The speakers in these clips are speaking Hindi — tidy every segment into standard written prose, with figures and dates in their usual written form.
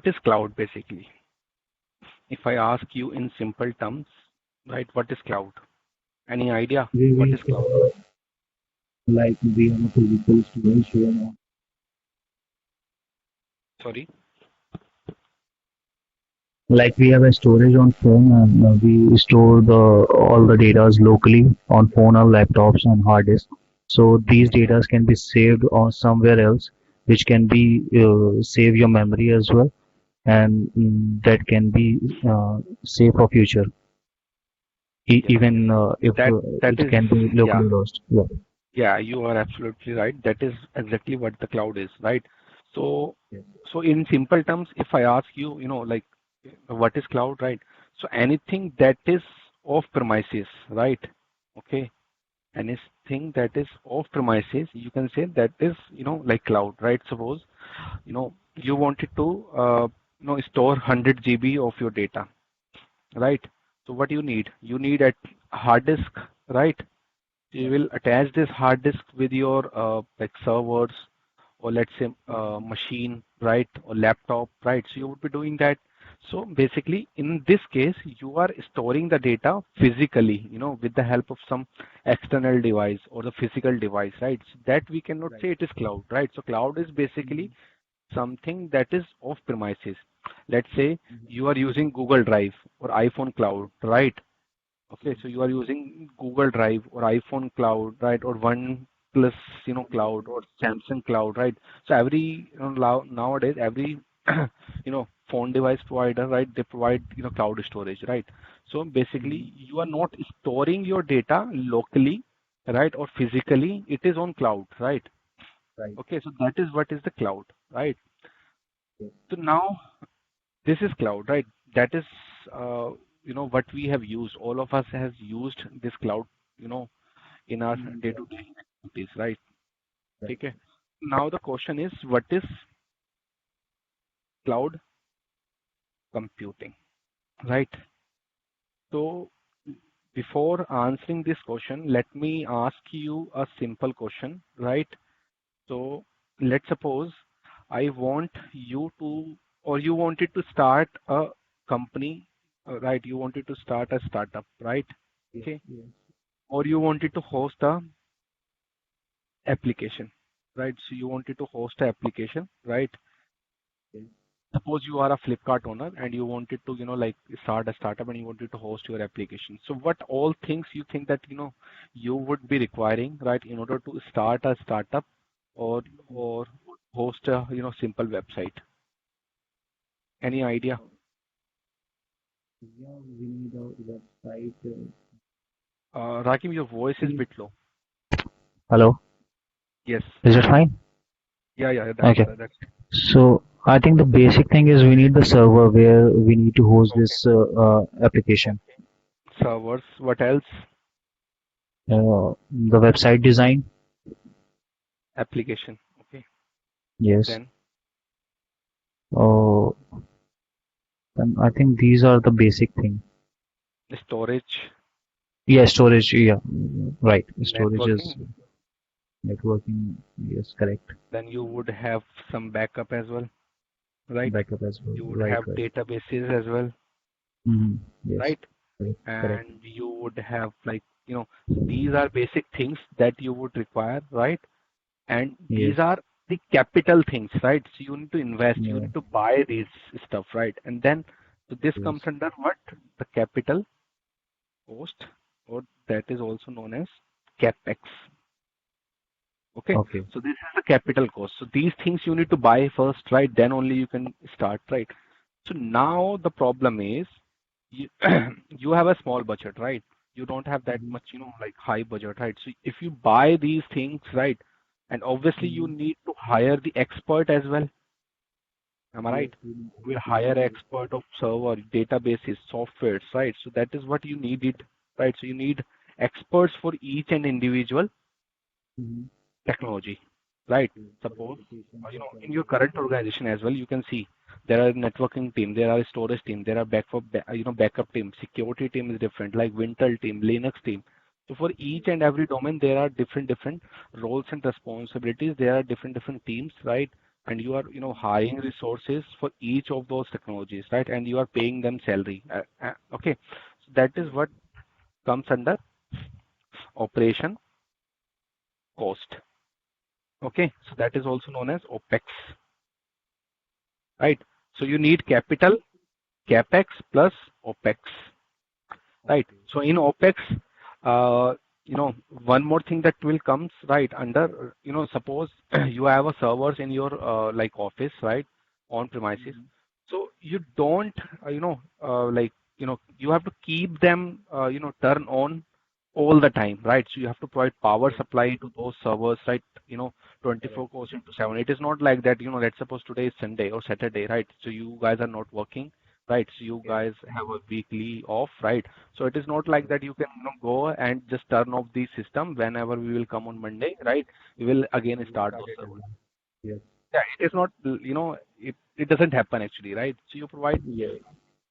is cloud basically? If I ask you in simple terms, right, what is cloud? Any idea what We is cloud? like we have a physical storage here. Sorry. Like we have a storage on phone and we store the all the data locally on phone or laptops and hard disk. So these data can be saved on somewhere else, which can be save your memory as well, and that can be safe for future, Yes. even if That it is, can be yeah. locally lost. Yeah. Yeah, you are absolutely right. That is exactly what the cloud is, right? So, Yes. so in simple terms, if I ask you, like what is cloud, right? So anything that is off premises, right? Okay. Anything that is off premises, you can say that is, like cloud, right? Suppose, you wanted to, store 100 GB of your data, right? So what you need? You need a hard disk, right? You will attach this hard disk with your like servers, or let's say machine, right, or laptop, right? So you would be doing that. So basically in this case you are storing the data physically, with the help of some external device or the physical device, right? So that we cannot Right. say it is cloud, right? So cloud is basically Mhm. something that is off premises. Let's say Mhm. you are using Google Drive or iPhone cloud, right? Okay, Mhm. so you are using Google Drive or iPhone cloud, right, or OnePlus, cloud, or Samsung cloud, right? So every, nowadays every, phone device provider, right, they provide, cloud storage, right? So Mhm. basically, you are not storing your data locally, right, or physically. It is on cloud, right? Right. Okay, so that is what is the cloud, right? Yes. So now this is cloud, right? That is, uh, what we have used. All of us has used this cloud, you know, in our Mhm. day-to-day activities, right? Right. Okay. Now the question is, what is cloud computing, right? So before answering this question, let me ask you a simple question, right? So let's suppose I want you to, or you wanted to start a company, right? You wanted to start a startup, right? Yes. Okay. Yes. Or you wanted to host a application, right? So you wanted to host a application, right? Yes. Suppose you are a Flipkart owner and you wanted to, like start a startup and you wanted to host your application. So what all things you think that, you would be requiring, right, in order to start a startup, or host a, simple website? Any idea? Yeah, we need a website. Rakim, your voice is a We- bit low. Hello, Yes. is it fine? Yeah, yeah, Okay. that's So I think the basic thing is we need the server where we need to host okay. this application. Okay. Servers. What else? The website design. Application. Okay. Yes. Then Uh, and I think these are the basic thing. storage, Yeah, storage. Yeah, right. Storage is networking. networking. Yes, correct. Then you would have some backup as well, right? Backup as well. You would Right, have right. databases as well, Yes, right? correct, correct. And you would have, like, so these are basic things that you would require, right? And these Yes. are the capital things, right? So you need to invest, you Yeah. need to buy these stuff, right? And then, so this comes Yes. under what? The capital cost, or that is also known as capex. Okay, Okay. so this is the capital cost. So these things you need to buy first, right? Then only you can start, right? So now the problem is, you you have a small budget, right? You don't have that Mhm. much, like high budget, right? So if you buy these things, right, and obviously you Mhm. need to hire the expert as well. Am I Yes, right? We'll hire expert of server, databases, softwares, right? So that is what you needed, right? So you need experts for each and individual Mhm. technology, right? Yes, Suppose, certifications as well. in your current organization as well, you can see there are networking team, there are storage team, there are backup team, security team is different, like Wintel team, Linux team. So for each and every domain, there are different roles and responsibilities. There are different teams, right? and you are hiring resources for each of those technologies, right? And you are paying them salary. Okay, so that is what comes under operation cost. Okay, so that is also known as OPEX, right? So you need capital, CAPEX plus OPEX, right? So in OPEX, uh, one more thing that will comes right under, suppose you have a servers in your like office, right, on premises. So you don't, you have to keep them, turn on all the time, right? So you have to provide power supply to those servers, right? 24 hours into 7. It is not like that, let's suppose today is Sunday or Saturday, right? So you guys are not working, right? So you guys have a weekly off, right? So it is not like that you can go and just turn off the system whenever we will come on Monday, right? We will again start those servers. Yes. Yeah, it is not, it doesn't happen actually, right? So you provide Yes.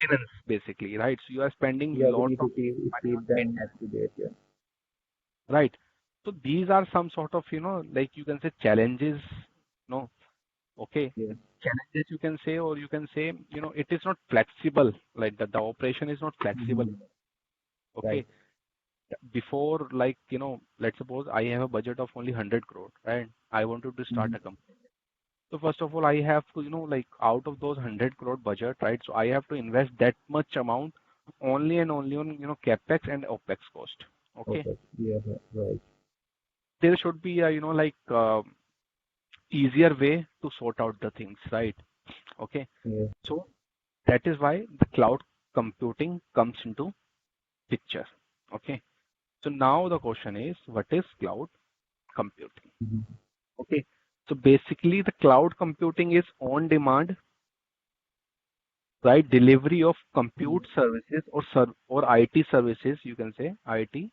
maintenance basically, right? So you are spending Yeah, we lots need of to money on keep them maintenance, up to date. Yeah. right? So these are some sort of, like you can say challenges, no, okay, Yeah. challenges you can say, or you can say, it is not flexible, like the operation is not flexible, Mhm. okay? Right. Before, like, let's suppose I have a budget of only 100 crore, right? I wanted to start Mhm. a company. So first of all, I have to, like out of those 100 crore budget, right? So I have to invest that much amount only and only on, CapEx and OpEx cost. Okay. Okay. Yeah. Right. There should be a, like easier way to sort out the things, right? Okay. Yeah. So that is why the cloud computing comes into picture. Okay. So now the question is, what is cloud computing? Mhm. Okay. So basically the cloud computing is on demand, right? Delivery of compute services or IT services, you can say IT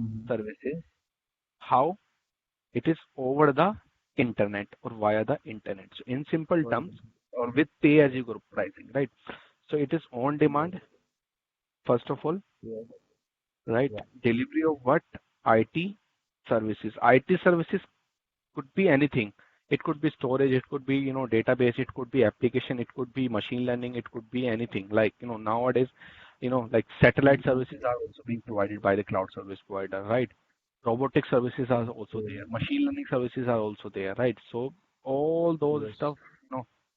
Mhm. services. How? It is over the internet or via the internet. So in simple Right. terms, or with pay as you go pricing, right? So it is on demand, first of all, Yeah. right? Yeah. Delivery of what? IT services. IT services could be anything. It could be storage, it could be, database, it could be application, it could be machine learning, it could be anything. Like, nowadays, like satellite services are also being provided by the cloud service provider, right? Robotic services are also Yeah. there. Machine learning services are also there, right? So all those Yes. stuff,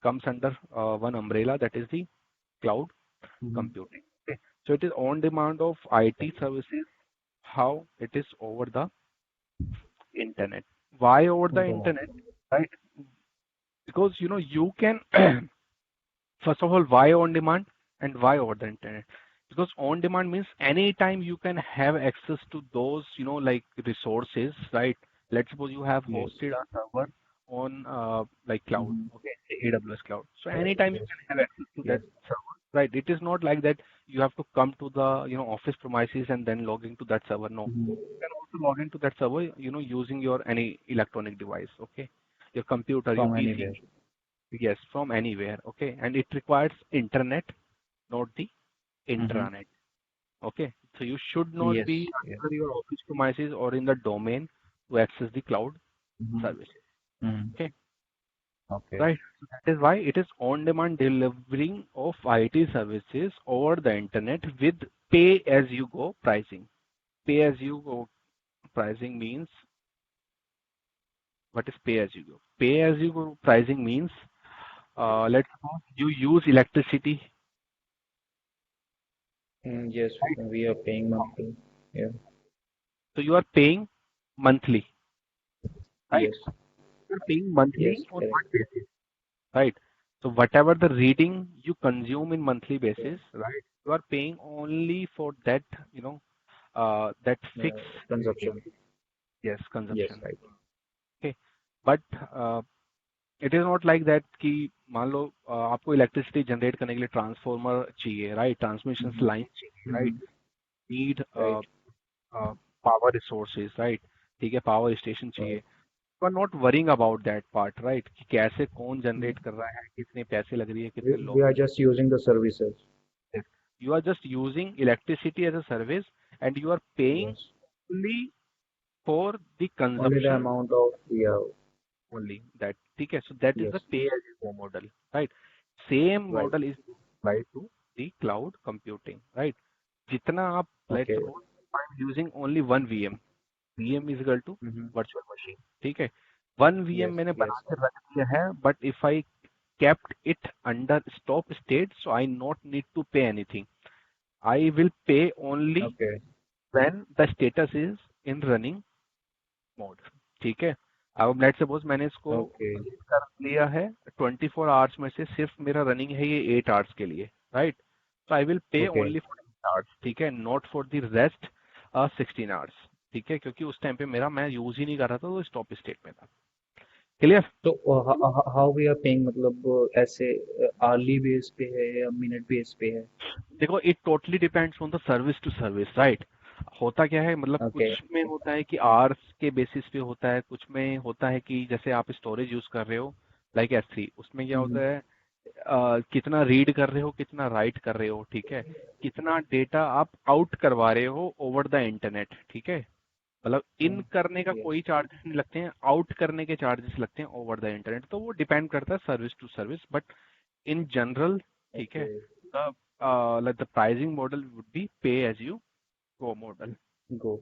comes under one umbrella, that is the cloud Mhm. computing. Okay. So it is on demand of IT services. How? It is over the internet. Why over the Internet. internet? Right? Because you can first of all, why on demand and why over the internet? Because on demand means anytime you can have access to those, like resources, right? Let's suppose you have Yes. hosted a server on like cloud, Mhm. okay, say AWS cloud. So anytime you Yes. can have access to that Yes. server, right? It is not like that you have to come to the office premises and then log into that server. No, Mhm. you can also log into that server, using your any electronic device, okay, your computer, your From PC. anywhere. Yes, from anywhere. Okay. And it requires internet, not the Mhm. intranet. Okay. So you should not Yes. be Yes. under your office premises or in the domain to access the cloud Mhm. services. Mhm. Okay. Okay. Right. So that is why it is on-demand delivering of IT services over the internet with pay-as-you-go pricing. Pay-as-you-go pricing means, what is pay-as-you-go? Pay-as-you-go pricing means, let's suppose you use electricity, Yes, right? we are paying monthly. Yeah. So you are paying monthly, right? Yes. You're paying Yes. monthly on Correct. what basis, right? So whatever the reading you consume in monthly Yeah. basis, right? You are paying only for that, that fixed reading. Consumption. Yes, Yes. consumption. Right. Okay. But it is not like that कि मान लो आपको इलेक्ट्रिसिटी जनरेट करने के लिए ट्रांसफॉर्मर चाहिए, राइट? Transmission Mhm. लाइन चाहिए, right? Mhm. Need Right. Power resources, right? ठीक है, पावर स्टेशन चाहिए. Right. You are not worrying about that part, right? कि कैसे कौन Mhm. जनरेट कर रहा है, कितने पैसे लग रही है, We, कितने we लोग. are just using the services. You are just using electricity as a service and you are paying Yes. only for the Only the consumption amount of, yeah. only that. ठीक है. So that is the Yes. pay as you go model, right? Same Right. model is applied to the cloud computing, right? जितना आप, let's Okay. suppose I'm using only one VM. VM is equal to Mm-hmm. virtual machine, ठीक है. One VM Yes. मैंने बना Yes. के रख दिया है, but if I kept it under stop state, so I not need to pay anything. I will pay only Okay. when the status is in running mode, ठीक है. अब लेट्स सपोज मैंने इसको Okay. release कर लिया है 24 आवर्स में से सिर्फ मेरा रनिंग है ये 8 आवर्स के लिए, राइट. तो I will pay Okay. Only for 8 hours, ठीक है, not for the rest 16 hours, ठीक है, क्योंकि उस टाइम पे मेरा मैं यूज ही नहीं कर रहा था, तो स्टॉप स्टेट में था. क्लियर. तो हाउ वी आर पेइंग, मतलब ऐसे आर्ली बेस पे है या मिनट बेस पे है? देखो it totally depends on the service to service, right. होता क्या है, मतलब ओके. कुछ में होता है कि आवर्स के बेसिस पे होता है, कुछ में होता है कि जैसे आप स्टोरेज यूज कर रहे हो लाइक S3, उसमें क्या होता है, कितना रीड कर रहे हो, कितना राइट कर रहे हो, ठीक है, कितना डेटा आप आउट करवा रहे हो ओवर द इंटरनेट, ठीक है. मतलब इन करने का यस. कोई चार्जेस नहीं लगते हैं, आउट करने के चार्जेस लगते हैं ओवर द इंटरनेट. तो वो डिपेंड करता है service to service, but in general, ठीक है, okay. like the pricing model would be pay as you go model. Go.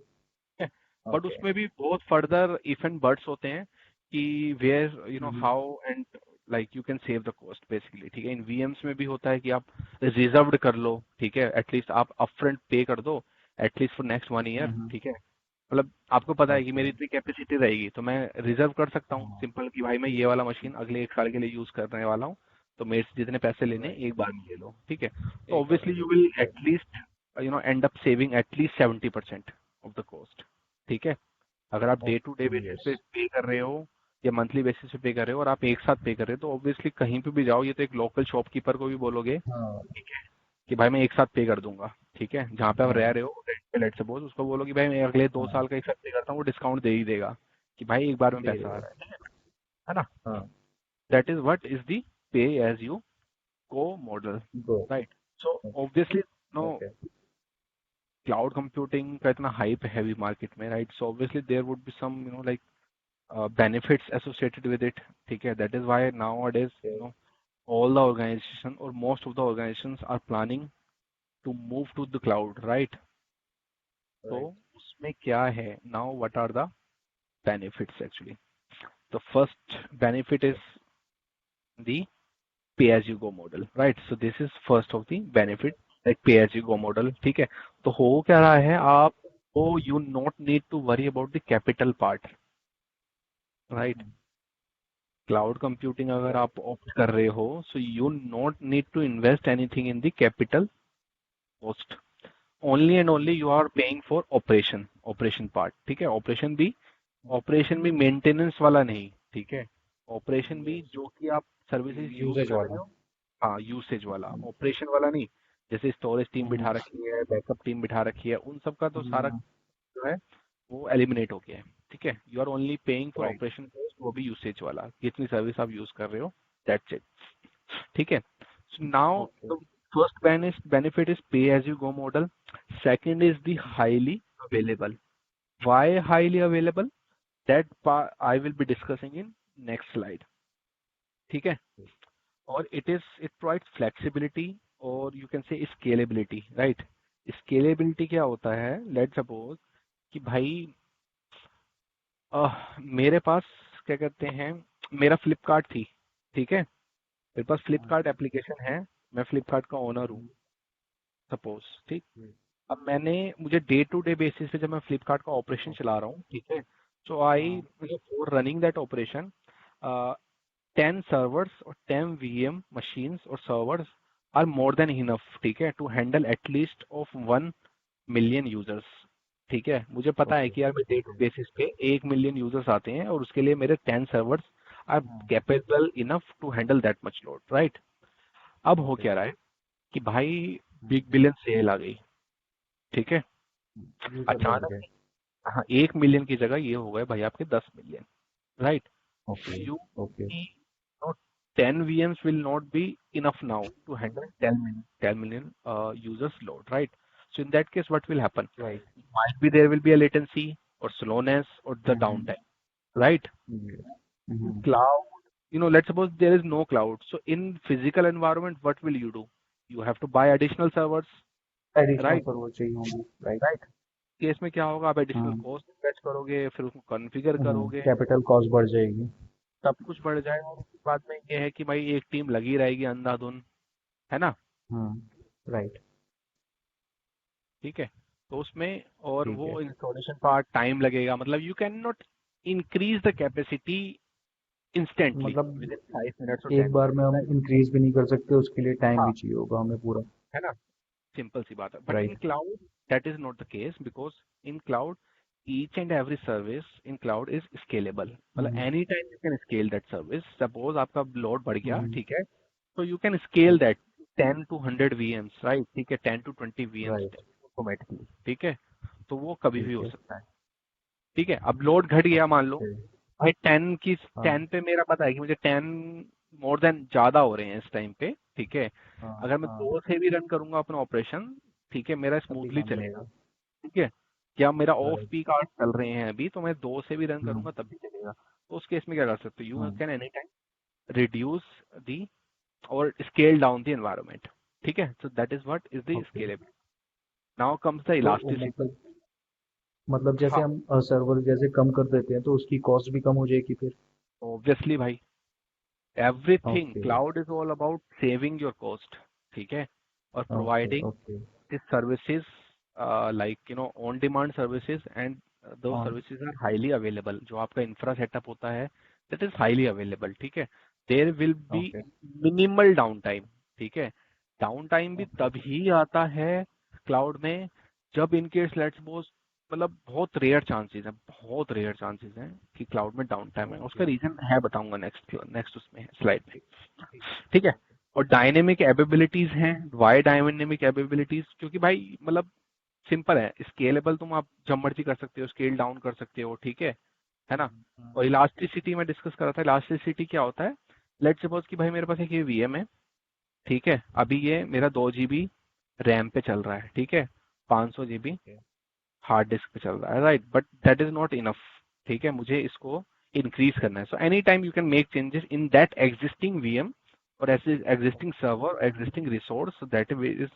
But okay. उसमें भी बहुत फर्दर इफ एंड बट्स होते हैं कि where you know how and like you can save the cost basically, ठीक है. इन VMs में भी होता है कि आप रिजर्व्ड कर लो, ठीक है, एटलीस्ट आप अपफ्रंट पे कर दो एटलीस्ट फॉर नेक्स्ट 1 ईयर, ठीक है. मतलब आपको पता है कि ओके. मेरी इतनी कैपेसिटी रहेगी तो मैं रिजर्व कर सकता हूँ सिंपल कि भाई मैं ये वाला मशीन अगले 1 साल के लिए यूज करने वाला हूँ, तो मेरे से जितने पैसे लेने राइट. एक बार में ले लो, ठीक है. तो एक बार ऑब्वियसली में यू ले विल लो. At least end up saving at least 70% of the cost, ठीक है. अगर आप day to day okay. Basis yes. Pay pay कर रहे हो या मंथली बेसिस पे पे कर रहे हो और आप एक साथ पे कर रहे हो, तो ऑब्वियसली कहीं पे भी जाओ, ये तो एक लोकल शॉपकीपर को भी बोलोगे हाँ. कि भाई मैं एक साथ पे कर दूंगा, ठीक है, जहाँ पे आप हाँ. रह रहे हो रेंट पे, लेट सपोज उसको बोलो कि भाई मैं अगले 2 साल हाँ. का एक साथ पे करता हूँ, वो डिस्काउंट दे ही देगा कि भाई एक बार में दे पैसा आ देगा. रहा है ना. हाँ. That is what is the pay as you go model, go. Right. So obviously no okay. Cloud computing का इतना हाइप है अभी मार्केट में, right. So obviously there would be some like benefits associated with it, ठीक है. That is why nowadays all the organization or most of the organizations are planning to move to the cloud, right. तो राइट. उसमें क्या है, now what are the benefits actually. The first benefit is the pay as you go model, right. So this is first of the benefit, like pay as you go model, ठीक है. तो हो क्या रहा है, आप you not need to worry about the capital part, right. Cloud computing अगर आप ऑप्ट कर रहे हो, so you not need to invest anything in the capital cost, only and only you are paying for operation part, ठीक है. ऑपरेशन भी मेंटेनेंस वाला नहीं, ठीक है. ऑपरेशन भी जो कि आप सर्विसेज यूज यूजेज कर रहे वाला. हो, हाँ, यूसेज वाला, ऑपरेशन वाला नहीं. जैसे स्टोरेज टीम बिठा रखी है, बैकअप टीम बिठा रखी है, उन सब का तो सारा जो है वो एलिमिनेट हो गया है, ठीक है. You are only paying for right. Operation cost, वो भी यूसेज वाला, कितनी सर्विस आप यूज कर रहे हो, दैट्स इट, ठीक है. So now okay. The first benefit is pay as you go model. Second is the highly available. Why highly available? That part I will be discussing in next slide, ठीक है. और it provides flexibility और you can say scalability, right. Scalability क्या होता है, let's suppose कि भाई मेरे पास क्या कहते हैं, मेरा फ्लिपकार्ट थी, ठीक है, मेरे पास फ्लिपकार्ट एप्लीकेशन है, मैं फ्लिपकार्ट का ओनर हूँ सपोज, ठीक. अब मुझे डे टू डे बेसिस पे जब मैं फ्लिपकार्ट का ऑपरेशन चला रहा हूँ, ठीक है, so I for running that operation 10 servers और 10 VM मशीन्स और servers are more than enough, ठीक है, to handle at least of 1 million users, ठीक है. मुझे पता है कि यार मैं डे टू बेसिस पे 1 मिलियन यूजर्स आते हैं और उसके लिए मेरे 10 servers are capable enough to handle that much load, right. अब हो क्या रहा है कि भाई बिग बिलियन सेल आ गई, ठीक है, यूजर बढ़ अचानक, गए. हाँ, 1 मिलियन की जगह ये हो गए भाई आपके 10 million, right. Okay. You okay. 10 VMs will not be enough now to handle 10 million users load, right. So in that case, what will happen? Right. Might be there will be a latency or slowness or the downtime, right. Cloud let's suppose there is no cloud. So in physical environment, what will you do? You have to buy additional servers, additional right? Server चाहिए होंगे, राइट। Right. केस में क्या होगा, आप एडिशनल हाँ। कॉस्ट इन्वेस्ट करोगे, फिर उसको कॉन्फ़िगर करोगे, कैपिटल कॉस्ट बढ़ जाएगी। सब कुछ बढ़ जाएगा, और उसके बाद में ये है कि भाई एक टीम लगी रहेगी अंधाधुन, है ना? राइट। ठीक है। तो उसमें और ठीक है। वो इंस्टॉलेशन पार्ट टाइम लगेगा, मतलब you can not increase the capacity instantly मतलब विद इन 5 मिनट्स और एक 10 बार मिनट्स में हम राइट? इंक्रीज भी नहीं कर सकते, उसके लिए टाइम हाँ, भी चाहिए होगा हमें पूरा। है ना? सिंपल सी बात है, but in right. Cloud that is not the case, because in cloud each and every service in cloud is scalable, मतलब hmm. Any time you can scale that service. Suppose आपका लोड बढ़ गया, हम्म। ठीक है, तो you can scale that 10 to 100 VMs, right? ठीक है, 10 to 20 VMs राइट। ऑटोमेटिकली, ठीक है। तो वो कभी भी ठीक हो है। सकता है, ठीक है। अब लोड घट गया, मान लो ओके। भाई 10 की, हाँ। 10 पे मेरा पता है कि मुझे 10 मोर देन ज्यादा हो रहे हैं इस टाइम पे, ठीक है। हाँ। अगर मैं हाँ। 2 से भी रन करूंगा अपना ऑपरेशन, ठीक है, मेरा तभी स्मूथली काम चलेगा, लगेगा। ठीक है। या मेरा ऑफ राइट। पीक आवर्स चल रहे हैं अभी, तो मैं 2 से भी रन हम्म। करूंगा तब भी चलेगा। तो उस केस में क्या कर सकते हो, you hmm. Can any time reduce the और स्केल डाउन द एनवायरनमेंट, ठीक है। So that is what is the okay. Scalable. Now comes the तो इलास्टिसिटी। मतलब जैसे हाँ, हम सर्वर जैसे कम कर देते हैं तो उसकी कॉस्ट भी कम हो जाएगी फिर। ऑब्वियसली भाई, everything okay. Cloud is all about saving your cost, ठीक है, और okay. Providing okay. This services like on demand services, and though on. Services are highly available. जो आपका इंफ्रा सेटअप होता है दैट इज हाईली अवेलेबल, ठीक है। There will be okay. Minimal down time, ठीक है। डाउन टाइम भी ओके। तभी आता है क्लाउड में जब इनकेस लेट्स सपोज, मतलब बहुत रेयर चांसेस है, बहुत रेयर चांसेस हैं कि क्लाउड में डाउन टाइम है। उसका ओके। रीजन है, बताऊंगा नेक्स्ट नेक्स्ट उसमें स्लाइड में, ठीक। ठीक। ठीक है। और डायनेमिक एबिलिटीज हैं। Why dynamic abilities? क्योंकि भाई मतलब सिंपल है, स्केलेबल तुम आप जब मर्जी कर सकते हो, स्केल डाउन कर सकते हो, ठीक है ना। और इलास्टिसिटी में डिस्कस करा था। इलास्टिसिटी क्या होता है, लेट सपोज कि भाई मेरे पास एक ये वीएम है, ठीक है, अभी ये मेरा 2 GB रैम पे चल रहा है, ठीक है, 500 GB ओके। हार्ड डिस्क पे चल रहा है, right, but that is not enough, ठीक है, मुझे इसको इंक्रीज करना है। So any time you can make changes in that existing VM और existing server, existing resource, that is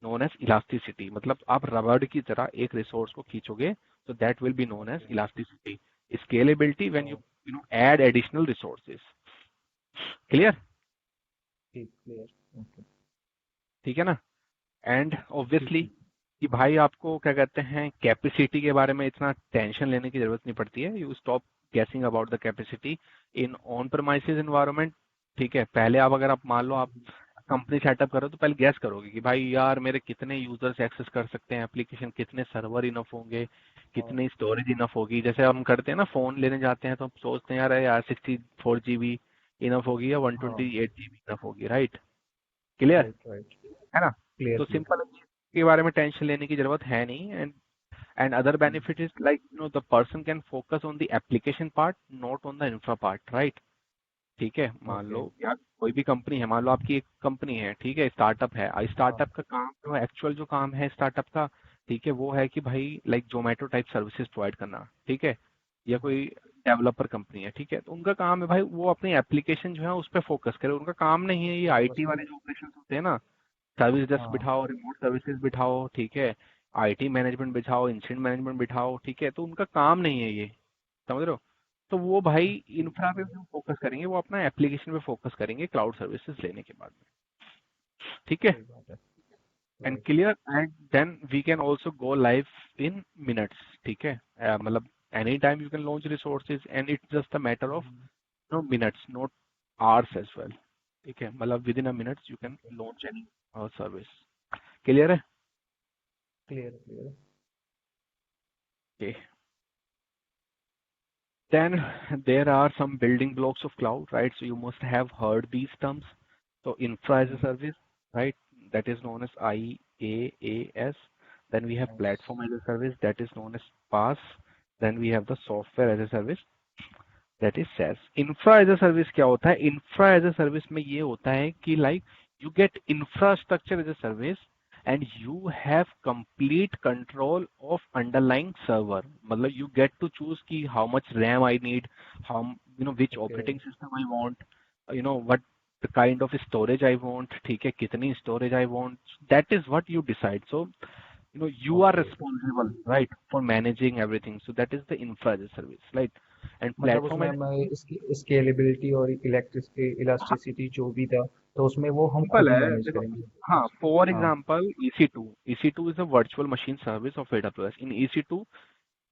known as elasticity. मतलब आप रबड़ की तरह एक रिसोर्स को खींचोगे, so that will be known as okay. elasticity. Scalability when you know add additional resources. Clear? ठीक। क्लियर। ओके। ठीक है ना। एंड ठीक ऑब्वियसली है। कि भाई आपको क्या कहते हैं, कैपेसिटी के बारे में इतना टेंशन लेने की जरूरत नहीं पड़ती है। यू स्टॉप गेसिंग about the capacity in on premises environment, ठीक है। पहले आप, अगर आप मान लो आप कंपनी सेटअप करो, तो पहले गैस करोगे कि भाई यार मेरे कितने यूजर्स एक्सेस कर सकते हैं एप्लीकेशन, कितने सर्वर इनफ होंगे, और कितनी स्टोरेज इनफ होगी। जैसे हम करते हैं ना, फोन लेने जाते हैं तो हम सोचते हैं यार यार 64 GB इनफ होगी या वन हाँ। Twenty eight G B enough होगी, राइट? Clear, right. राइट। है ना। क्लियर। तो क्लियर। सिंपल के बारे में टेंशन लेने की जरूरत है नहीं। And other benefit is like the person can focus on the application part, not on the infra part, right? ठीक है, मान ओके। लो यार कोई भी कंपनी है, मान लो आपकी एक कंपनी है, ठीक है, स्टार्टअप है। हाँ। स्टार्टअप का काम जो एक्चुअल जो काम है स्टार्टअप का, ठीक है, वो है कि भाई like Zomato type services provide करना, ठीक है, या कोई डेवलपर कंपनी है, ठीक है। तो उनका काम है भाई वो अपनी एप्लीकेशन जो है उस पर फोकस करे। उनका काम नहीं है ये बस। आईटी वाले जो ऑपरेशन होते हैं ना, सर्विस डेस्क हाँ। बिठाओ, रिमोट सर्विसेज बिठाओ, ठीक है, आईटी मैनेजमेंट बिठाओ, इंसिडेंट मैनेजमेंट बिठाओ, ठीक है। तो उनका काम नहीं है ये, समझ रहे हो। तो वो भाई इंफ्रा पे फोकस करेंगे, वो अपना एप्लीकेशन पे फोकस करेंगे क्लाउड सर्विसेज लेने के बाद में, ठीक है। सही बात है। And right. Clear, and then we can also go live in minutes, ठीक है। मतलब any time you can launch resources and it's just a matter of no minutes, not hours as well, ठीक है। मतलब within a minutes you can launch any service. Clear है? Clear. Clear. Okay. Then there are some building blocks of cloud, right? So you must have heard these terms. So infra as a service, right? That is known as IaaS. Then we have platform as a service, that is known as PaaS. Then we have the software as a service, that is SaaS. Infra as a service क्या होता है? Infra as a service में ये होता है कि like you get infrastructure as a service and you have complete control of underlying server. मतलब you get to choose कि how much RAM I need, how which okay operating system I want, what the kind of storage I want, ठीक है, कितनी storage I want. That is what you decide. So you are okay responsible, right, for managing everything. So that is the infra as a service, right? And मतलब platform उसमें as मैं इसकी स्केलेबिलिटी और इलेक्ट्रिसिटी इलास्टिसिटी जो भी था तो उसमें वो हम सिंपल खुद ही है मैनेज देखो. करेंगे। हाँ, फॉर हाँ example EC2 is a virtual machine service of AWS. In EC2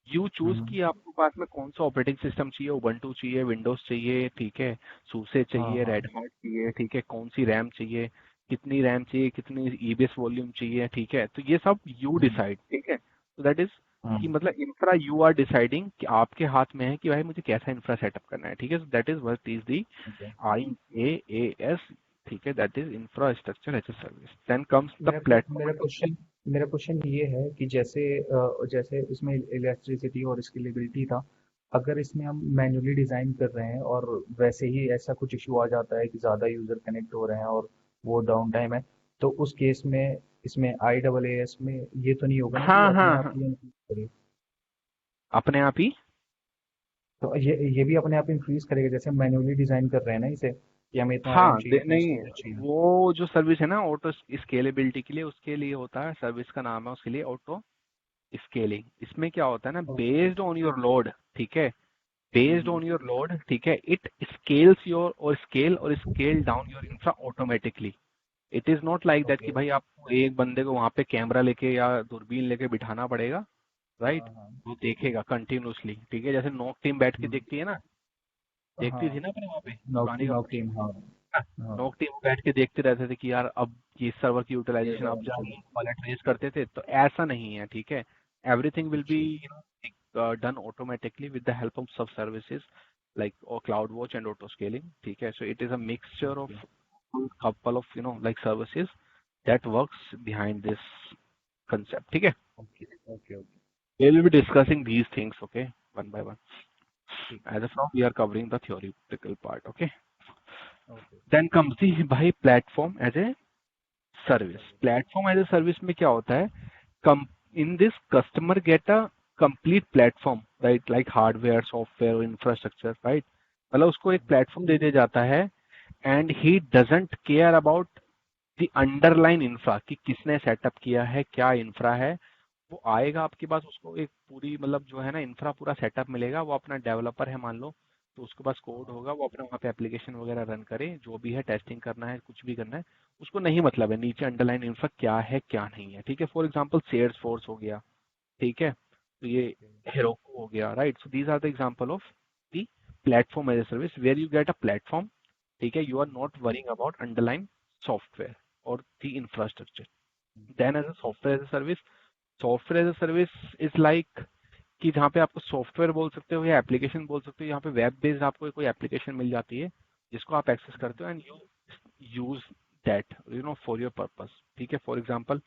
you choose hmm, कि आपको पास में कौन सा ऑपरेटिंग सिस्टम चाहिए, उबंटू चाहिए, विंडोज चाहिए, ठीक है, सूसे हाँ चाहिए, हाँ रेड हैट चाहिए, ठीक है, कौन सी रैम चाहिए, कितनी रैम चाहिए, कितनी ईबीएस वॉल्यूम चाहिए, ठीक है, तो ये सब यू हम्म, डिसाइड, ठीक है. तो दैट इज कि हम्म, मतलब इंफ्रा यू आर डिसाइडिंग कि आपके हाथ में है कि भाई मुझे कैसा इंफ्रा सेटअप करना है, ठीक है. That is what is the okay. IaaS, ठीक है, that is infrastructure as a service. Then comes the मेरा प्लेटफॉर्म. मेरा क्वेश्चन ये है कि जैसे जैसे इसमें इलेक्ट्रिसिटी और स्केलेबिलिटी था, अगर इसमें हम मैन्युअली डिजाइन कर रहे हैं और वैसे ही ऐसा कुछ इशू आ जाता है कि ज्यादा यूजर कनेक्ट हो रहे हैं और वो डाउन टाइम है, तो उस केस में इसमें IaaS में ये तो नहीं होगा ना कि हाँ अपने हाँ आप हाँ, ही increase करे? अपने आप ही. तो ये भी अपने आप इंक्रीज करेगा जैसे मैन्युअली डिजाइन कर रहे हैं ना इसे कि हमें इतना रैम हाँ, चाहिए इतना नहीं, स्टोरेज चाहिए। वो जो सर्विस है ना ऑटो स्केलेबिलिटी के लिए, उसके लिए होता है, सर्विस का नाम है उसके लिए ऑटो स्केलिंग. इसमें क्या होता है ना, okay. Based on your load, ठीक है, बेस्ड ऑन योर लोड, ठीक है, इट स्केल्स योर और scale down your infra automatically. It is not like that कि ओके। भाई आपको एक बंदे को वहां पे कैमरा लेके या दूरबीन लेके बिठाना पड़ेगा, हाँ राइट. हाँ। वो देखेगा कंटिन्यूसली, ठीक है, जैसे नॉक टीम बैठ के हम्म, देखती है ना, देखती थी हाँ ना अपने वहाँ पे नॉक पुरानी नॉक कंपनी. टीम हाँ। हाँ नोक टीम बैठ के देखते रहते थे कि यार अब ये सर्वर की ये यूटिलाइजेशन अब डाउन जाएगी, चाहिए। वाला ट्रेस करते थे. तो ऐसा नहीं है, ठीक है. एवरीथिंग विल बी अच्छा। Done automatically with the help of सब services like or CloudWatch and auto scaling, ठीक है. So it is a mixture okay of couple of like services that works behind this concept, ठीक है. Okay okay okay. We will be discussing these things, okay, one by one. ठीक है। As of now we are covering the theoretical part, okay. Okay. Then comes the भाई platform as a service. Platform as a service में क्या होता है, come in this customer get a complete platform, right, like hardware, software, infrastructure, right. मतलब उसको एक प्लेटफॉर्म दे दिया जाता है and he doesn't care about the underline infra कि किसने सेटअप किया है, क्या इंफ्रा है. वो आएगा आपके पास, उसको एक पूरी मतलब जो है ना इंफ्रा पूरा सेटअप मिलेगा. वो अपना डेवलपर है मान लो, तो उसके पास कोड होगा, वो अपना वहाँ पे एप्लीकेशन वगैरह रन करे, जो भी है टेस्टिंग करना है, कुछ भी करना है, उसको नहीं मतलब है नीचे अंडरलाइन इंफ्रा क्या है क्या नहीं है, ठीक है. फॉर एग्जाम्पल सेल्स फोर्स हो गया, ठीक है, तो ये हेरोको हो गया, right. So these are the example of the platform as a service where you get a platform, ठीक है. You are not worrying about underline software और the infrastructure. Then as a software as a service, software as a service is like कि जहाँ पे आपको सॉफ्टवेयर बोल सकते हो या एप्लीकेशन बोल सकते हो, यहाँ पे वेब बेस्ड आपको कोई एप्लीकेशन मिल जाती है जिसको आप एक्सेस करते हो and you use that for your purpose, ठीक है. फॉर एग्जांपल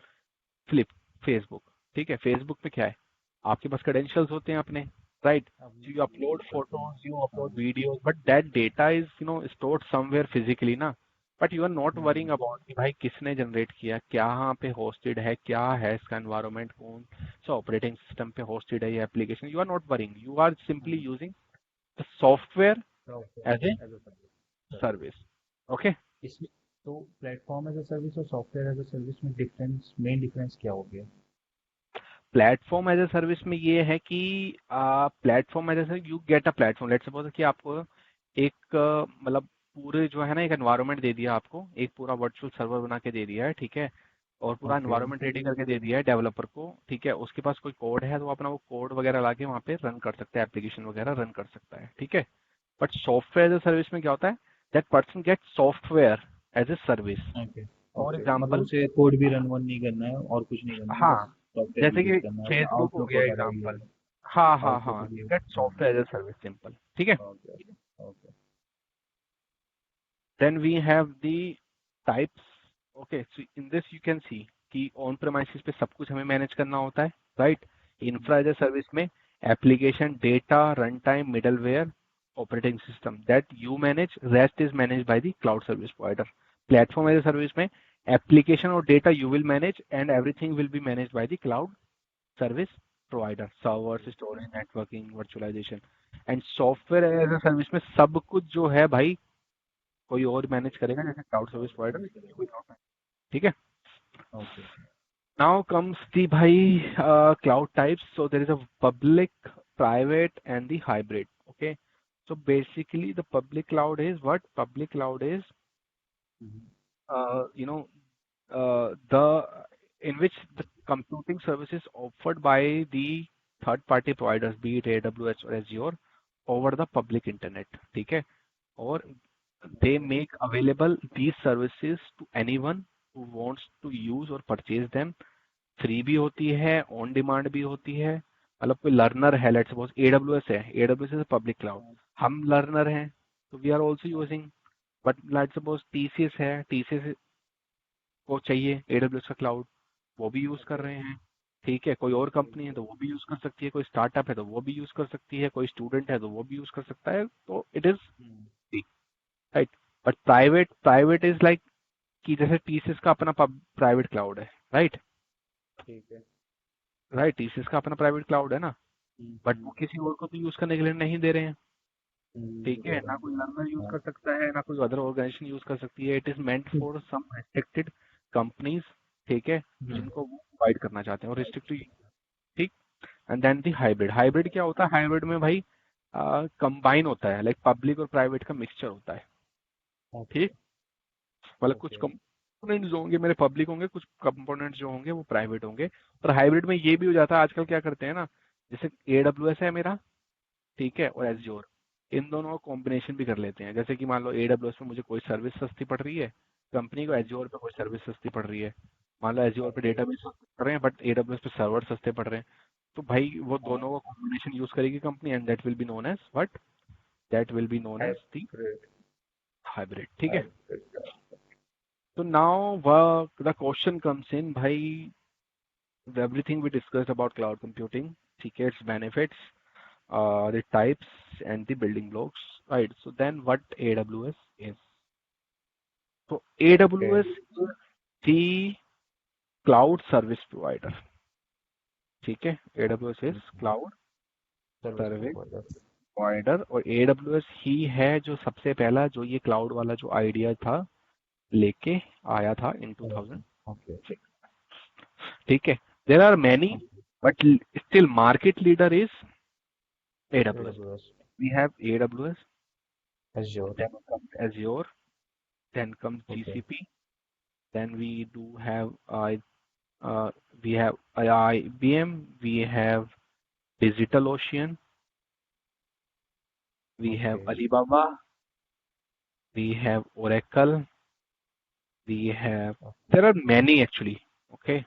फ्लिप फेसबुक, ठीक है. फेसबुक में क्या है, आपके पास क्रेडेंशियल्स होते हैं अपने, राइट. अब यू ये अपलोड यूज करते हैं। फोटोज, यू हाँ। Upload videos, but that data is stored somewhere physically ना. But you are not worrying hmm, about कि भाई किसने जनरेट किया, क्या यहाँ पे होस्टेड है, क्या है इसका एनवायरनमेंट, कौन सा ऑपरेटिंग सिस्टम पे होस्टेड है ये application. You are not worrying, you are simply hmm, using the software as a software as a service. Service, okay. इसमें तो प्लेटफॉर्म एज अ सर्विस और सॉफ्टवेयर एज अ सर्विस में डिफरेंस मेन डिफरेंस क्या हो गया? प्लेटफॉर्म एज ए सर्विस में ये है कि platform as a you get a platform. Let's suppose कि आपको एक मतलब पूरे जो है ना एक एनवायरनमेंट दे दिया आपको, एक पूरा वर्चुअल सर्वर बना के दे दिया है, ठीक है, और पूरा ओके। एनवायरनमेंट रेडी करके दे दिया है डेवलपर को, ठीक है. उसके पास कोई कोड है तो वो अपना वो कोड वगैरह लाके वहाँ पे रन कर सकता है, एप्लीकेशन वगैरह रन कर सकता है, ठीक है. But software as a service में क्या होता है, that person get software as a service. Okay for okay मतलब एग्जाम्पल, उसे कोड भी रन वन नहीं करना है और कुछ नहीं करना है, हाँ, बस सॉफ्टवेयर जैसे यूज कि करना है, अपना फेसबुक हो आउटलुक गया वगैरह भी है। एग्जाम्पल. हाँ हाँ आउटलुक हाँ, भी है। Get software as a service, simple, ठीक है. Okay okay. Then we have the types. Okay, so in this you can see कि ऑन प्रेमाइसिस पे सब कुछ हमें मैनेज करना होता है, right. Infra as a service में application, data, runtime, middleware, operating system that you manage, rest is manage by the cloud service provider. Platform as a service में application or data you will manage, and everything will be managed by the cloud service provider, servers, storage, networking, virtualization and software as a service में सब कुछ जो है भाई कोई और मैनेज करेगा जैसे क्लाउड सर्विस प्रोवाइडर। ठीक है। Okay. Now comes the bhai cloud types. So there is a public, private, and the hybrid. Okay. So basically, the public cloud is what? Public cloud is Mhm. you know the in which the computing services offered by the third party providers, be it AWS or Azure, over the public internet. ठीक है। और they make available these services to anyone who wants to use or purchase them। Free भी होती है, ऑन डिमांड भी होती है। मतलब कोई लर्नर है, लेट्स सपोज एडब्ल्यूएस है, एडब्ल्यूएस इज पब्लिक क्लाउड, हम लर्नर हैं तो we are also using. But let's suppose TCS है, टीसीएस को चाहिए एडब्ल्यूएस का क्लाउड, वो भी यूज कर रहे हैं। ठीक है। कोई और कंपनी है तो वो भी यूज कर सकती है, कोई स्टार्टअप है तो वो भी यूज कर सकती है, कोई स्टूडेंट है तो वो भी यूज कर सकता है। तो it is right. But private is like कि जैसे टीसीएस का अपना प्राइवेट क्लाउड है, राइट। ठीक है। राइट, टीसीएस का अपना प्राइवेट क्लाउड है ना, बट वो हम्म, किसी और को तो यूज करने के लिए नहीं दे रहे हैं। ठीक है। दे रहे ना कोई हैं। लर्नर यूज हाँ। कर सकता है, ना कोई अदर ऑर्गेनाइजेशन यूज कर सकती है। It is meant for some restricted companies. ठीक है। हम्म, जिनको वो प्रोवाइड करना चाहते हैं और रिस्ट्रिक्टेड। ठीक। And then the hybrid. Hybrid क्या होता है? हाइब्रिड में भाई कंबाइन होता है, लाइक पब्लिक और प्राइवेट का मिक्सचर होता है। ओके। ठीक। मतलब कुछ ओके। कंपोनेंट जो होंगे मेरे पब्लिक होंगे, कुछ कंपोनेंट जो होंगे वो प्राइवेट होंगे। और हाइब्रिड में ये भी हो जाता है, आजकल क्या करते हैं ना, जैसे एडब्ल्यूएस है मेरा, ठीक है, और एज्योर, इन दोनों का कॉम्बिनेशन भी कर लेते हैं। जैसे कि मान लो एडब्ल्यूएस पे मुझे कोई सर्विस सस्ती पड़ रही है, कंपनी को एज्योर पे कोई सर्विस सस्ती पड़ रही है। मान लो एज्योर पे ओके। डेटाबेस सस्ते पड़ रहे हैं बट एडब्ल्यूएस पे सर्वर सस्ते पड़ रहे हैं, तो भाई वो हाँ। दोनों का कॉम्बिनेशन यूज करेगी company, and that will be known as what? That will be known as the hybrid. Hybrid. ठीक है। हाइब्रिड। तो now the question comes in भाई, everything we discussed about cloud computing, ठीक है, its benefits, the types and the building blocks, right? So then what AWS is? So okay. AWS is the cloud service provider, ठीक है। AWS is cloud service service provider. provider, और AWS ही है जो सबसे पहला जो ये क्लाउड वाला जो आइडिया था लेके आया था इन ओके। 2006। ठीक है। There are many but still market leader is AWS. AWS। We have AWS, Azure. then comes Azure, then comes okay. GCP, then we do have we have IBM, we have DigitalOcean, we have okay. Alibaba, we have Oracle, we have, there are many actually. Okay,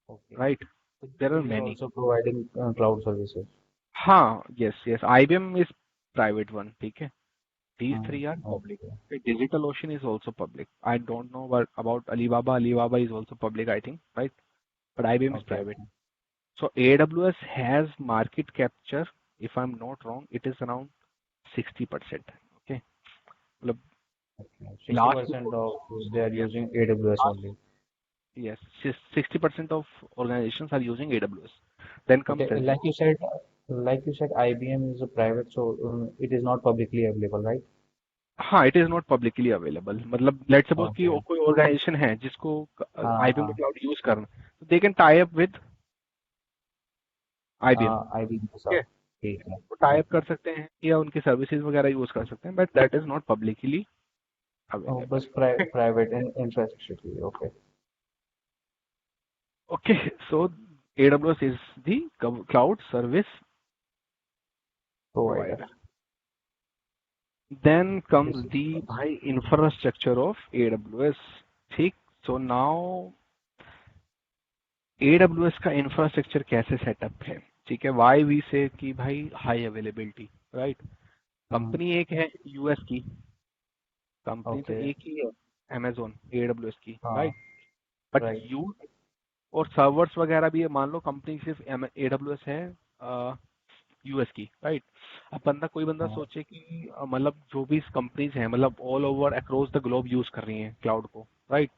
okay. right? There are it is many. Also providing cloud services. हाँ, yes, IBM is private one. ठीक है। These हाँ। three are public. Okay. Okay, DigitalOcean is also public. I don't know about Alibaba. Alibaba is also public, I think, right? But IBM is okay. private. So AWS has market capture, if I'm not wrong, it is around 60%. Okay. मतलब okay. last 60% of they are yes, using AWS last, only. yes, 60% of organizations are using AWS. Then comes Okay, Azure. like you said, IBM is a private, so it is not publicly available, right? हाँ, it is not publicly available. मतलब let's suppose कि Okay. कोई organization है जिसको हाँ IBM का हाँ cloud use करना, तो they can tie up with IBM. हाँ, IBM के ठीक साथ। है। ठीक है। वो टाई अप ओके। कर सकते हैं या उनकी सर्विसेज वगैरह यूज कर सकते हैं, but that is not publicly बस अवेलेबल। प्राइवेट इंफ्रास्ट्रक्चर के लिए। Okay. Okay. So AWS is the cloud service provider. provider. Then comes this the भाई infrastructure of AWS। ठीक। So now AWS का इंफ्रास्ट्रक्चर कैसे सेटअप है? ठीक है। Why we say कि भाई हाई अवेलेबिलिटी, राइट। कंपनी एक है यूएस की, कंपनी तो ओके। एक ही है, Amazon AWS की, हाँ। राइट। But right. यू और सर्वर्स वगैरह भी है, मान लो कंपनी सिर्फ AWS है यूएस की, राइट। अब कोई बंदा हाँ। सोचे कि मतलब जो भी कंपनीज हैं, मतलब all over across the globe use कर रही हैं क्लाउड को, राइट।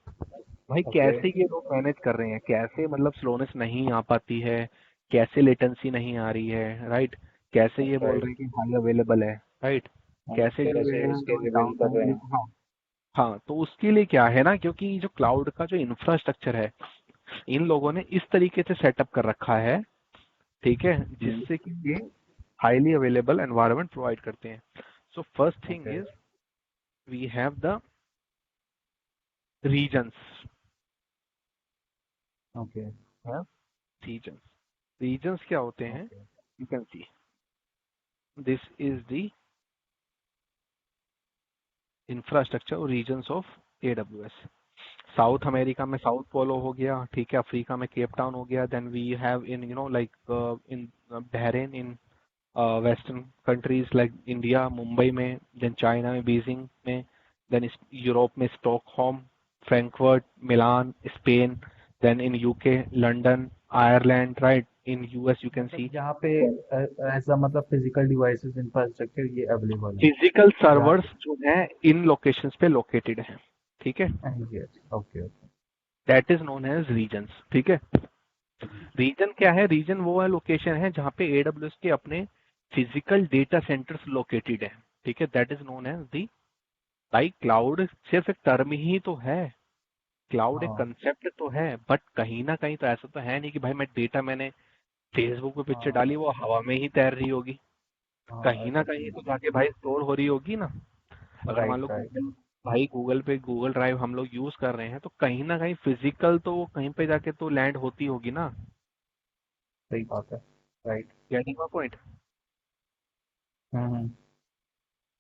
भाई ओके। कैसे ये लोग मैनेज कर रहे हैं, कैसे मतलब स्लोनेस नहीं आ पाती है, कैसे लेटेंसी नहीं आ रही है, राइट? कैसे ये बोल रहे राइट। हैं कि हाई अवेलेबल है, राइट? कैसे जो कैसे है इसके वो रिवील डाउन कर टाइम रहे भी, हैं। हाँ। हाँ, तो उसके लिए क्या है ना, क्योंकि जो क्लाउड का जो इंफ्रास्ट्रक्चर है, इन लोगों ने इस तरीके से सेटअप कर रखा है, ठीक है, जिससे कि ये हाईली अवेलेबल एनवायरनमेंट प्रोवाइड करते हैं। So first thing okay. Is we have the regions. Okay. Regions, regions क्या होते हैं? Okay. You can see this is the infrastructure और regions of AWS. South America में साउथ पोलो हो गया, ठीक है, अफ्रीका में केप टाउन हो गया, then we have in like in Bahrain, in western countries like India Mumbai में, देन चाइना में बीजिंग में, देन यूरोप में Stockholm, Frankfurt, Milan, Spain, then in UK London, Ireland, right? In US you can मतलब सी जहाँ पे ऐसा मतलब फिजिकल डिवाइसेस इंफ्रास्ट्रक्चर ये अवेलेबल है फिजिकल जहाँ सर्वर्स जो है इन लोकेशंस पे लोकेटेड है, ठीक है। पे। Yes. Okay. Okay. That is known as regions, ठीक है। रीजन क्या है? रीजन वो है, लोकेशन है जहाँ पे एडब्ल्यूएस के अपने फिजिकल डेटा सेंटर्स लोकेटेड है, ठीक है। That is known as the, भाई क्लाउड सिर्फ एक टर्म ही तो है, क्लाउड एक हाँ। कंसेप्ट तो है, बट कहीं ना कहीं तो ऐसा तो है नहीं कि भाई मैं डेटा मैंने फेसबुक पे पिक्चर हाँ। डाली वो हवा में ही तैर रही होगी। हाँ कहीं ना ऐसा कहीं चीज तो है। जाके भाई स्टोर हो रही होगी ना। अगर मान राइट। लो राइट। गूगल, भाई गूगल पे गूगल ड्राइव हम लोग यूज कर रहे हैं, तो कहीं ना कहीं फिजिकल तो वो कहीं पे जाके तो लैंड होती होगी ना। सही बात है। Right. Getting my point? Hmm.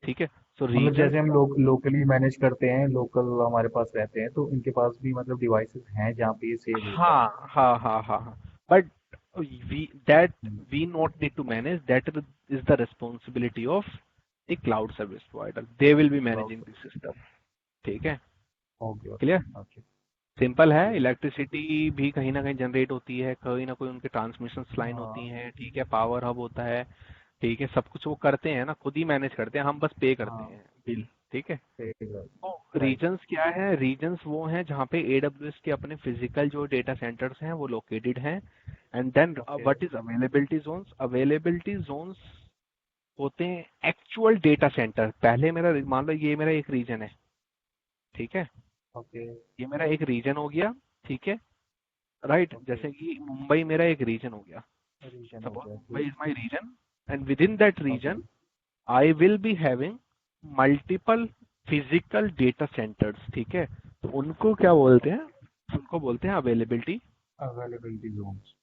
ठीक है। सो मतलब रीजन, जैसे हम लोकली मैनेज करते हैं, लोकल हमारे पास रहते हैं, तो इनके पास भी मतलब डिवाइसेस हैं जहाँ पे ये सेव होता है। हाँ हाँ हाँ हाँ हाँ, but we that hmm. We not need to manage, that is the responsibility of the cloud service provider, they will be managing cloud. This system, ठीक है। Okay. Okay. Clear? Okay. Simple है, क्लियर। इलेक्ट्रिसिटी भी कहीं ना कहीं जनरेट होती है, कहीं ना कोई उनके ट्रांसमिशन लाइन होती हाँ। हैं, ठीक है, पावर हब होता है, ठीक है, सब कुछ वो करते हैं ना, खुद ही मैनेज करते हैं, हम बस पे करते हाँ। हैं बिल, ठीक है। सही। तो राइट। रीजन्स क्या है? रीजन्स वो हैं जहाँ पे एडब्ल्यूएस के अपने फिजिकल जो डेटा सेंटर्स हैं वो लोकेटेड हैं। And then okay. What is availability zones? Availability zones होते हैं एक्चुअल डेटा सेंटर। पहले मेरा मान लो ये मेरा एक रीजन है, ठीक है, ओके। ये मेरा एक रीजन हो गया, ठीक है, राइट? ओके। जैसे कि मुंबई मेरा एक रीजन हो गया, रीजन हो सपोज गया मुंबई ठीक। Is my region, and with in that okay. Region I will be having multiple physical data centres, ठीक है। तो उनको क्या बोलते हैं? उनको बोलते हैं अवेलेबिलिटी अवेलेबिलिटी जोन्स।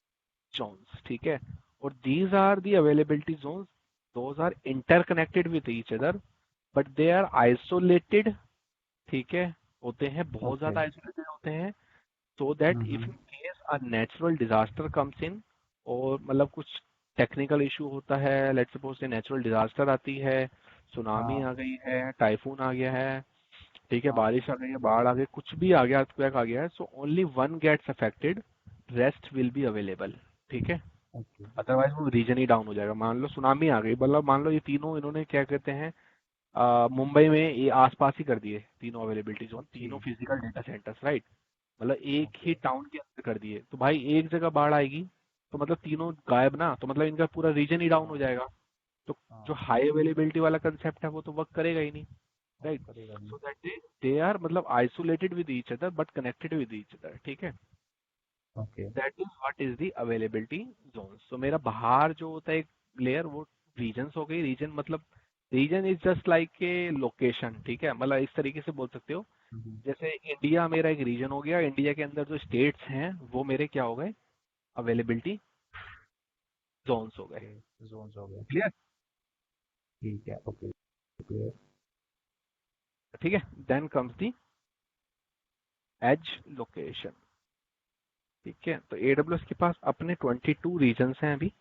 zones, ठीक है। और these are the availability zones, those are interconnected with each other but they are isolated, ठीक है, होते हैं, बहुत ओके। ज्यादा आइसोलेटेड होते हैं, so that if hmm. in case a natural disaster comes in, और मतलब कुछ टेक्निकल इशू होता है, लेट्स सपोज से नेचुरल डिजास्टर आती है, सुनामी हाँ। आ गई है, टाइफून आ गया है, ठीक है, हाँ। बारिश आ गई है, बाढ़ आ गई, कुछ भी आ गया, अर्थक्वेक आ गया है, so only one gets affected, rest will be available, ठीक है। ओके। अदरवाइज वो रीजन ही डाउन हो जाएगा। मान लो सुनामी आ गई, मतलब मान लो ये तीनों इन्होंने क्या कहते हैं, मुंबई में ये आसपास ही कर दिए तीनों अवेलेबिलिटी जोन, ओके। तीनों फिजिकल डेटा सेंटर्स, राइट? मतलब एक ही ओके। टाउन के अंदर कर दिए, तो भाई एक जगह बाढ़ आएगी तो मतलब तीनों गायब ना, तो मतलब इनका पूरा रीजन ही डाउन हो हाँ। जाएगा। तो जो हाँ। हाई अवेलेबिलिटी वाला कंसेप्ट है वो तो वर्क करेगा ही नहीं, हाँ, राइट? करेगा नहीं। सो दैट दे आर मतलब isolated with each other but connected with each other, ठीक है। Okay. That is what is the availability zone. तो मेरा बाहर जो होता है एक लेयर, वो रीजन्स हो गई। रीजन मतलब region is just like a location, ठीक है, मतलब इस तरीके से बोल सकते हो। हम्म। जैसे इंडिया मेरा एक रीजन हो गया, इंडिया के अंदर जो स्टेट्स हैं वो मेरे क्या हो गए? अवेलेबिलिटी जोन्स हो गए। ओके। जोन्स हो गए। क्लियर? ठीक है। ओके। क्लियर। ठीक है। Then comes the edge location, ठीक है। तो एडब्ल्यूएस के पास अपने 22 रीजन्स हैं अभी,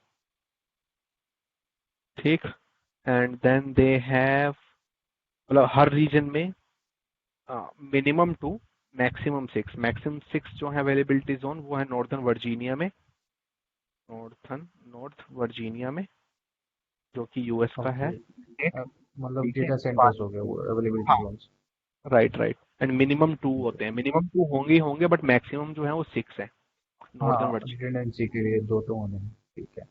ठीक। एंड देन दे हैव, मतलब हर रीजन में मिनिमम 2, मैक्सिमम 6, मैक्सिमम 6 जो है अवेलेबिलिटी जोन वो है नॉर्थन वर्जीनिया में, नॉर्थ वर्जीनिया में, जो कि यूएस का है ओके। स्टेट, मतलब ठीक है। डेटा सेंटर्स हो गए वो अवेलेबिलिटी हाँ, zones. Right right. And minimum 2 होते हैं, मिनिमम 2 होंगे ही होंगे, बट मैक्सिमम जो है वो 6 है नॉर्दर्न हाँ, वर्जिनिया। रिडंडेंसी के लिए दो तो होने हैं। ठीक है,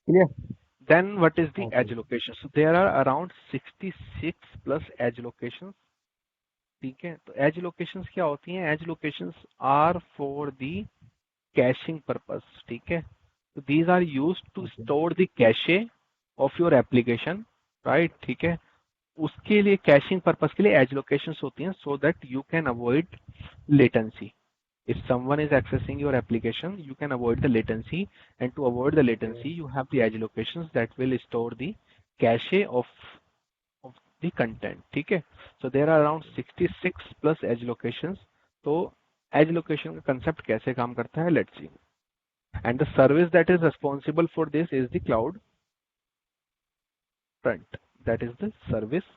clear. Then what is the okay. Edge location? So there are around 66 plus edge location. ठीक है, तो एज लोकेशंस क्या होती हैं? Edge locations are for the caching purpose. ठीक है, तो these are used to okay. Store the cache of your application, right? ठीक है, उसके लिए कैशिंग पर्पस के लिए एज लोकेशंस होती हैं, so that you can avoid latency. If someone is accessing your application, you can avoid the latency, and to avoid the latency, you have the edge locations that will store the cache of the content. ठीक है, so there are around 66 plus edge locations. तो edge location का concept कैसे काम करता है? Let's see. And the service that is responsible for this is the cloud front. That is the service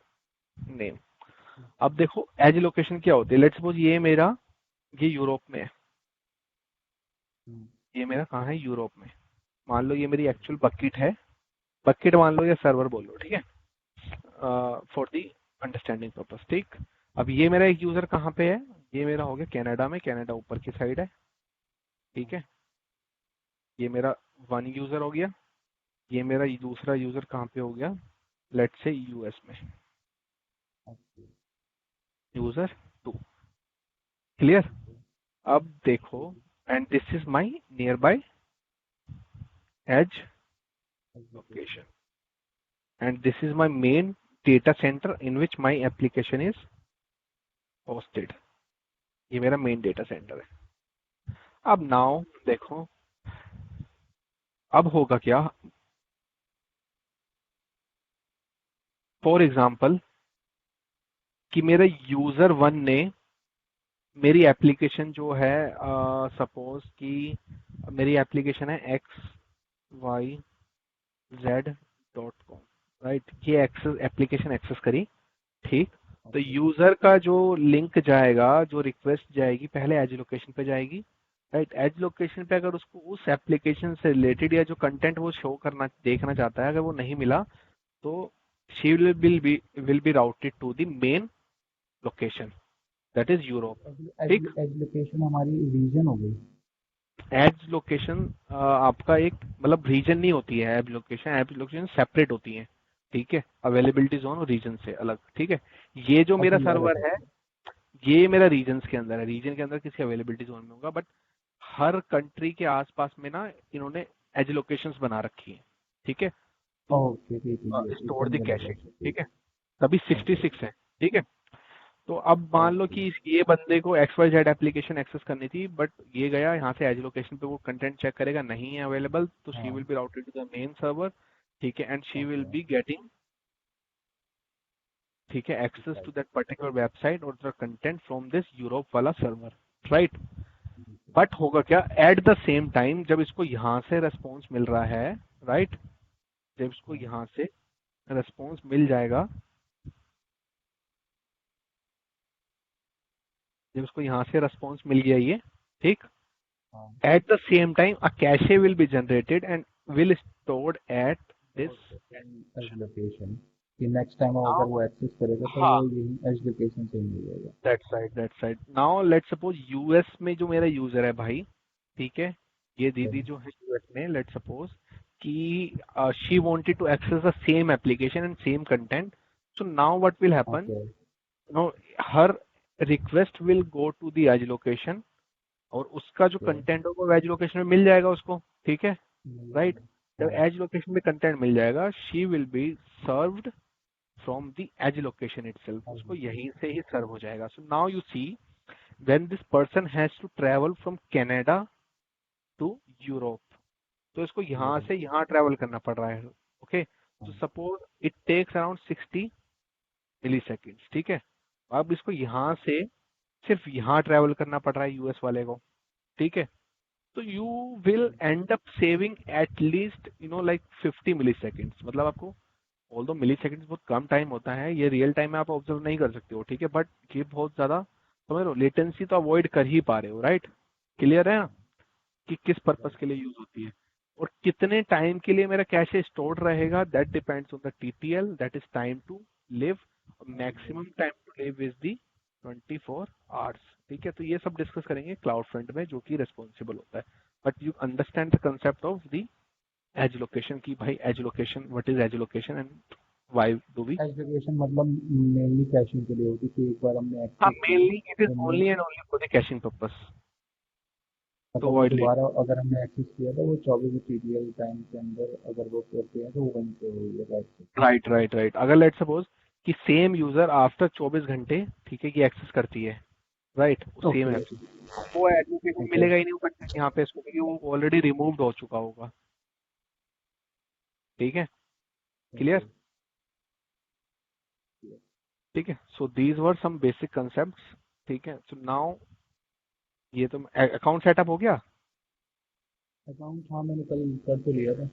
name. अब देखो एज लोकेशन क्या होती है। लेट्स सपोज ये यूरोप में है, ये मेरा कहाँ है? यूरोप में। मान लो ये मेरी एक्चुअल बकेट है, बकेट मान लो या सर्वर बोल लो, ठीक है, फॉर दी अंडरस्टैंडिंग पर्पस। ठीक, अब ये मेरा एक यूजर कहाँ पे है? ये मेरा हो गया कनाडा में, कनाडा ऊपर की साइड है। ठीक है, ये मेरा वन यूजर हो गया। ये मेरा दूसरा यूजर कहाँ पे हो गया? लेट्स से यूएस में, यूजर 2। क्लियर? अब देखो, and this is my nearby edge location, and this is my main data center in which my application is hosted. ये मेरा मेन डेटा सेंटर है। अब नाउ देखो, अब होगा क्या? फॉर एग्जाम्पल कि मेरा यूजर 1 ने मेरी एप्लीकेशन जो है, सपोज कि मेरी एप्लीकेशन है xyz.com, राइट? ये एक्सेस एप्लीकेशन एक्सेस करी। ठीक, तो यूजर का जो लिंक जाएगा, जो रिक्वेस्ट जाएगी, पहले एज लोकेशन पे जाएगी, राइट? एज लोकेशन पे अगर उसको उस एप्लीकेशन से रिलेटेड या जो कंटेंट वो शो करना देखना चाहता है, अगर वो नहीं मिला, तो she will be routed to the main location, that is Europe. ठीक, एज लोकेशन हमारी रीजन हो गई। एज लोकेशन आपका एक मतलब रीजन नहीं होती है। एज लोकेशन सेपरेट होती है। ठीक है, अवेलेबिलिटी जोन और रीजन से अलग। ठीक है, ये जो मेरा अच्छा, अलग सर्वर है। है, ये मेरा रीजन के अंदर है, रीजन के अंदर किसी अवेलेबिलिटी जोन में होगा, बट हर कंट्री के आसपास में ना इन्होंने एज लोकेशंस बना रखी है। ठीक है, टू ओके, ठीक है, ये स्टोर द समझ कैशे। गया। ठीक है, तभी ओके। 66 है। ठीक है, तो अब मान लो ओके। कि ये बंदे को XYZ एप्लीकेशन एक्सेस करनी थी, बट ये गया यहाँ से एज लोकेशन पे, वो कंटेंट चेक करेगा, नहीं है अवेलेबल, तो शी हाँ। Will be routed to the main server. ठीक है, and she will okay. Be getting, ठीक है, access to that particular website और the content from this Europe वाला सर्वर, राइट? बट होगा क्या? एट द सेम टाइम जब इसको यहाँ से रेस्पॉन्स मिल रहा है, राइट, जब इसको यहाँ से रेस्पॉन्स मिल जाएगा, जब इसको यहाँ से रेस्पॉन्स मिल गया ये, ठीक, हाँ, at the same time a cache will be generated and will stored at this as location. Location कि नेक्स्ट टाइम अगर Now, वो एक्सेस करेगा तो हाँ, वो यही एज लोकेशन से ही मिलेगा। that's right. Now let's suppose US में जो मेरा यूजर है भाई, ठीक है, ये दीदी जो है यूएस में, let's suppose कि she wanted to access the same application and same content. So now what will happen? Okay. Now her request will go to the edge location, और उसका जो कंटेंट होगा वो एज लोकेशन में मिल जाएगा उसको। ठीक है, राइट? जब हाँ। एज लोकेशन में कंटेंट मिल जाएगा, she will be served from the edge location itself, उसको यहीं से ही सर्व हो जाएगा। So now you see, when this person has to travel from Canada to Europe, तो इसको यहाँ से यहाँ ट्रेवल करना पड़ रहा है। ओके, तो suppose it takes around 60 milliseconds. ठीक है, अब इसको यहाँ से सिर्फ यहाँ ट्रेवल करना पड़ रहा है यूएस वाले को। ठीक है, तो you will end up saving at least like 50 milliseconds. मतलब आपको, ऑल्दो मिली सेकेंड्स बहुत कम टाइम होता है, ये रियल टाइम में आप ऑब्जर्व नहीं कर सकते हो। ठीक है, बट ये बहुत ज्यादा, समझ रहे हो, लेटेंसी तो अवॉइड कर ही पा रहे हो, राइट? क्लियर है ना कि किस पर्पस के लिए यूज होती है और कितने टाइम के लिए मेरा कैशे स्टोर्ड रहेगा? That depends on the TTL, that is time to live. Maximum time to live is the 24 hours. ठीक है, तो ये सब डिस्कस करेंगे क्लाउड फ्रंट में, जो कि रिस्पॉन्सिबल होता है। But you understand the concept of the edge location की भाई edge location, what is edge location and why do we. Aggregation मतलब मेनली कैशिंग के लिए होती है कि एक बार हमने हाँ, एक्सेस किया मेनली इट इज तो मैं only and only for the caching purpose to मतलब वो अवॉइड लेट। दोबारा अगर हमने एक्सेस किया तो वो 24 TTL टाइम के अंदर अगर वो करते हैं तो वो वहीं पे हुई है बैठ राइट राइट राइट, अगर लेट सपोज कि सेम यूजर आफ्टर 24 घंटे, ठीक है, की एक्सेस करती है, राइट, सेम ओके ऐप, वो एडवोकेशन ओके मिलेगा ही नहीं ऊपर यहाँ पे इसको, क्योंकि वो ऑलरेडी रिमूव्ड हो चुका होगा। ठीक है, ओके क्लियर। ठीक है, so these were some basic concepts. ठीक है, सो नाउ ये तो अकाउंट सेटअप हो गया। अकाउंट हाँ मैंने कल कर तो लिया था।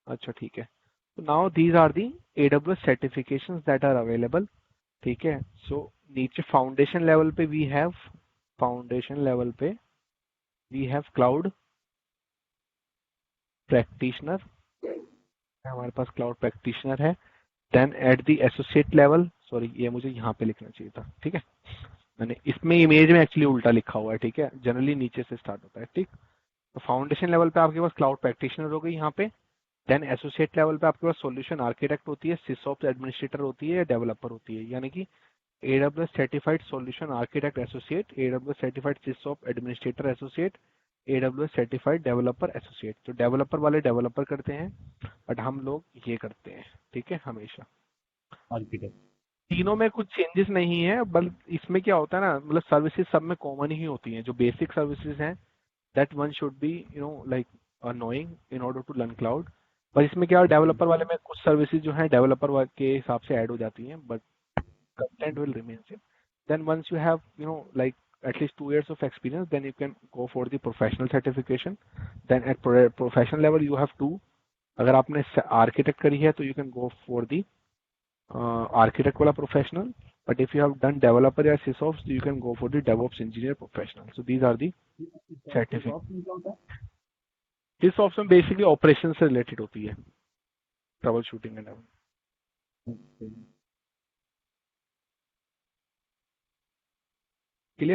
अच्छा ठीक है, तो now these are the AWS certifications that are available. ठीक है, सो नीचे फाउंडेशन लेवल पे वी हैव, फाउंडेशन लेवल पे वी हैव क्लाउड प्रैक्टिशनर, हमारे पास क्लाउड प्रैक्टिशनर है। Then at the associate level, sorry ये मुझे यहाँ पे लिखना चाहिए था, ठीक है, मैंने इसमें इमेज में एक्चुअली उल्टा लिखा हुआ है। ठीक है, जनरली नीचे से स्टार्ट होता है। ठीक, तो फाउंडेशन लेवल पे आपके पास क्लाउड प्रैक्टिशनर हो गई यहाँ पे। देन एसोसिएट लेवल पे आपके पास सॉल्यूशन आर्किटेक्ट होती है, सिसऑप्स एडमिनिस्ट्रेटर होती है, डेवलपर होती है, यानी कि AWS certified solution architect associate, AWS certified sysop administrator associate, AWS certified developer associate. तो डेवलपर वाले डेवलपर करते हैं, बट हम लोग ये करते हैं। ठीक है, हमेशा आर्किटेक्ट तीनों में कुछ चेंजेस नहीं है, बल इसमें क्या होता है ना, मतलब सर्विसेज सब में कॉमन ही होती हैं, जो बेसिक सर्विसेज हैं that one should be like knowing in order to learn cloud. पर इसमें क्या, डेवलपर वाले में कुछ सर्विसेज जो हैं डेवलपर के हिसाब से ऐड हो जाती हैं, but content will remain same. Then once you have like at least 2 years of experience, then you can go for the professional certification. Then at professional level you have two. अगर आपने आर्किटेक्ट करी है तो you can go for the architect वाला professional, but if you have done developer या sysops you can go for the DevOps engineer professional. So these are the certificate. Sysops में बेसिकली ऑपरेशन से रिलेटेड होती है, ट्रबल शूटिंग एंड